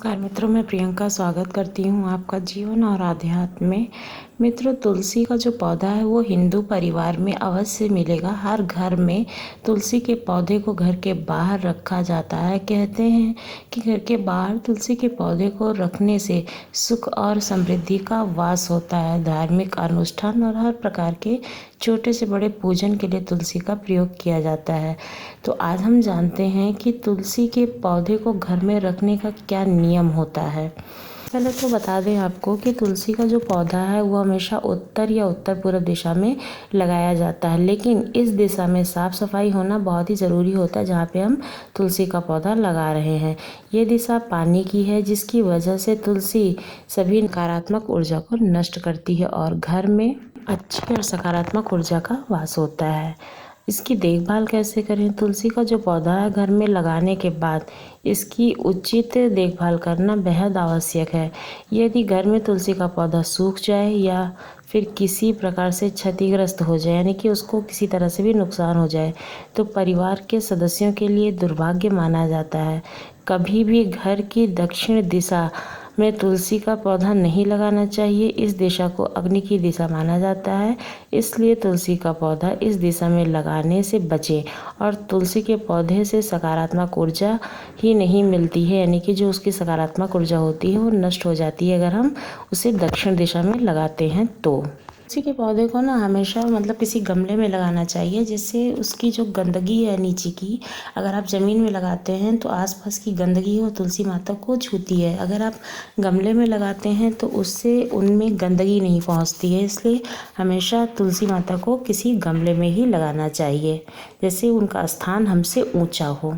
नमस्कार मित्रों, मैं प्रियंका स्वागत करती हूँ आपका जीवन और आध्यात्म में। मित्रों, तुलसी का जो पौधा है वो हिंदू परिवार में अवश्य मिलेगा। हर घर में तुलसी के पौधे को घर के बाहर रखा जाता है। कहते हैं कि घर के बाहर तुलसी के पौधे को रखने से सुख और समृद्धि का वास होता है। धार्मिक अनुष्ठान और हर प्रकार के छोटे से बड़े पूजन के लिए तुलसी का प्रयोग किया जाता है। तो आज हम जानते हैं कि तुलसी के पौधे को घर में रखने का क्या नियम होता है। पहले तो बता दें आपको कि तुलसी का जो पौधा है वो हमेशा उत्तर या उत्तर पूर्व दिशा में लगाया जाता है, लेकिन इस दिशा में साफ सफाई होना बहुत ही ज़रूरी होता है जहाँ पे हम तुलसी का पौधा लगा रहे हैं। ये दिशा पानी की है, जिसकी वजह से तुलसी सभी नकारात्मक ऊर्जा को नष्ट करती है और घर में अच्छी और सकारात्मक ऊर्जा का वास होता है। इसकी देखभाल कैसे करें? तुलसी का जो पौधा है घर में लगाने के बाद इसकी उचित देखभाल करना बेहद आवश्यक है। यदि घर में तुलसी का पौधा सूख जाए या फिर किसी प्रकार से क्षतिग्रस्त हो जाए, यानी कि उसको किसी तरह से भी नुकसान हो जाए, तो परिवार के सदस्यों के लिए दुर्भाग्य माना जाता है। कभी भी घर की दक्षिण दिशा में तुलसी का पौधा नहीं लगाना चाहिए। इस दिशा को अग्नि की दिशा माना जाता है, इसलिए तुलसी का पौधा इस दिशा में लगाने से बचें। और तुलसी के पौधे से सकारात्मक ऊर्जा ही नहीं मिलती है, यानी कि जो उसकी सकारात्मक ऊर्जा होती है वो नष्ट हो जाती है अगर हम उसे दक्षिण दिशा में लगाते हैं। तो तुलसी के पौधे को ना हमेशा किसी गमले में लगाना चाहिए, जिससे उसकी जो गंदगी है नीचे की, अगर आप ज़मीन में लगाते हैं तो आसपास की गंदगी वो तुलसी माता को छूती है। अगर आप गमले में लगाते हैं तो उससे उनमें गंदगी नहीं पहुंचती है, इसलिए हमेशा तुलसी माता को किसी गमले में ही लगाना चाहिए, जैसे उनका स्थान हमसे ऊंचा हो।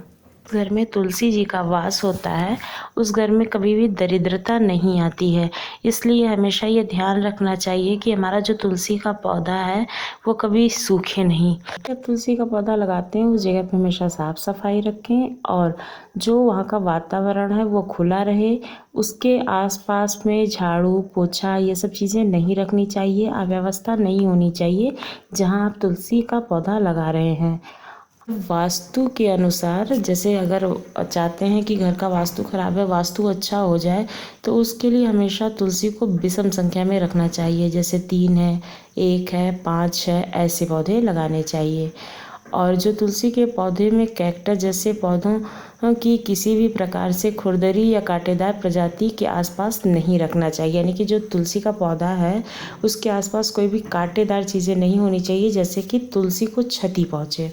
घर में तुलसी जी का वास होता है उस घर में कभी भी दरिद्रता नहीं आती है, इसलिए हमेशा ये ध्यान रखना चाहिए कि हमारा जो तुलसी का पौधा है वो कभी सूखे नहीं। जब तुलसी का पौधा लगाते हैं उस जगह पे हमेशा साफ सफाई रखें और जो वहाँ का वातावरण है वो खुला रहे। उसके आसपास में झाड़ू पोछा ये सब चीज़ें नहीं रखनी चाहिए, अव्यवस्था नहीं होनी चाहिए जहाँ आप तुलसी का पौधा लगा रहे हैं। वास्तु के अनुसार, जैसे अगर चाहते हैं कि घर का वास्तु खराब है, वास्तु अच्छा हो जाए, तो उसके लिए हमेशा तुलसी को विषम संख्या में रखना चाहिए। जैसे 3 है, 1 है, 5 है, ऐसे पौधे लगाने चाहिए। और जो तुलसी के पौधे में कैक्टस जैसे पौधों की किसी भी प्रकार से खुरदरी या कांटेदार प्रजाति के आसपास नहीं रखना चाहिए, यानी कि जो तुलसी का पौधा है उसके आसपास कोई भी कांटेदार चीज़ें नहीं होनी चाहिए, जैसे कि तुलसी को क्षति पहुँचे।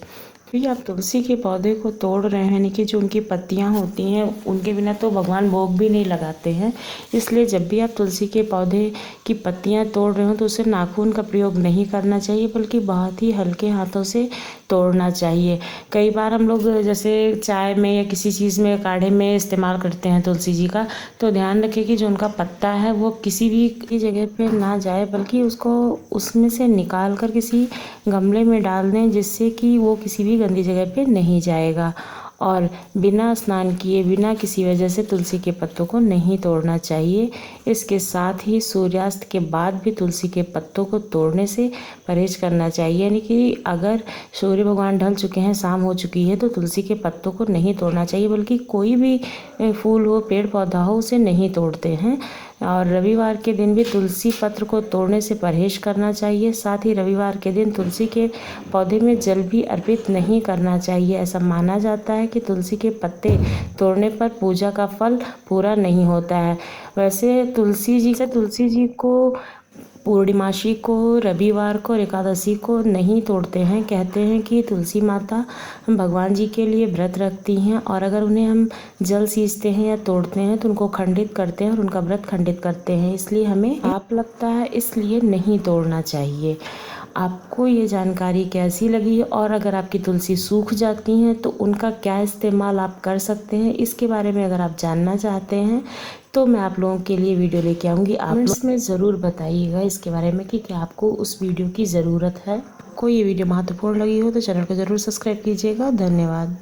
क्योंकि आप तुलसी के पौधे को तोड़ रहे हैं, यानी कि जो उनकी पत्तियां होती हैं उनके बिना तो भगवान भोग भी नहीं लगाते हैं, इसलिए जब भी आप तुलसी के पौधे की पत्तियां तोड़ रहे हो तो उसे नाखून का प्रयोग नहीं करना चाहिए, बल्कि बहुत ही हल्के हाथों से तोड़ना चाहिए। कई बार हम लोग जैसे चाय में या किसी चीज़ में काढ़े में इस्तेमाल करते हैं तुलसी जी का, तो ध्यान रखें कि जो उनका पत्ता है वो किसी भी जगह पे ना जाए, बल्कि उसको उसमें से निकाल कर किसी गमले में डाल दें, जिससे कि वो किसी भी गंदी जगह पे नहीं जाएगा। और बिना स्नान किए, बिना किसी वजह से तुलसी के पत्तों को नहीं तोड़ना चाहिए। इसके साथ ही सूर्यास्त के बाद भी तुलसी के पत्तों को तोड़ने से परहेज करना चाहिए, यानी कि अगर सूर्य भगवान ढल चुके हैं, शाम हो चुकी है, तो तुलसी के पत्तों को नहीं तोड़ना चाहिए, बल्कि कोई भी फूल हो, पेड़ पौधा हो, उसे नहीं तोड़ते हैं। और रविवार के दिन भी तुलसी पत्र को तोड़ने से परहेज करना चाहिए। साथ ही रविवार के दिन तुलसी के पौधे में जल भी अर्पित नहीं करना चाहिए। ऐसा माना जाता है कि तुलसी के पत्ते तोड़ने पर पूजा का फल पूरा नहीं होता है। वैसे तुलसी जी को पूर्णिमासी को, रविवार को और एकादशी को नहीं तोड़ते हैं। कहते हैं कि तुलसी माता भगवान जी के लिए व्रत रखती हैं और अगर उन्हें हम जल सींचते हैं या तोड़ते हैं तो उनको खंडित करते हैं और उनका व्रत खंडित करते हैं, इसलिए हमें पाप लगता है, इसलिए नहीं तोड़ना चाहिए। आपको ये जानकारी कैसी लगी और अगर आपकी तुलसी सूख जाती हैं तो उनका क्या इस्तेमाल आप कर सकते हैं, इसके बारे में अगर आप जानना चाहते हैं तो मैं आप लोगों के लिए वीडियो लेके आऊँगी। आप इसमें ज़रूर बताइएगा इसके बारे में कि क्या आपको उस वीडियो की ज़रूरत है। आपको ये वीडियो महत्वपूर्ण लगी हो तो चैनल को ज़रूर सब्सक्राइब कीजिएगा। धन्यवाद।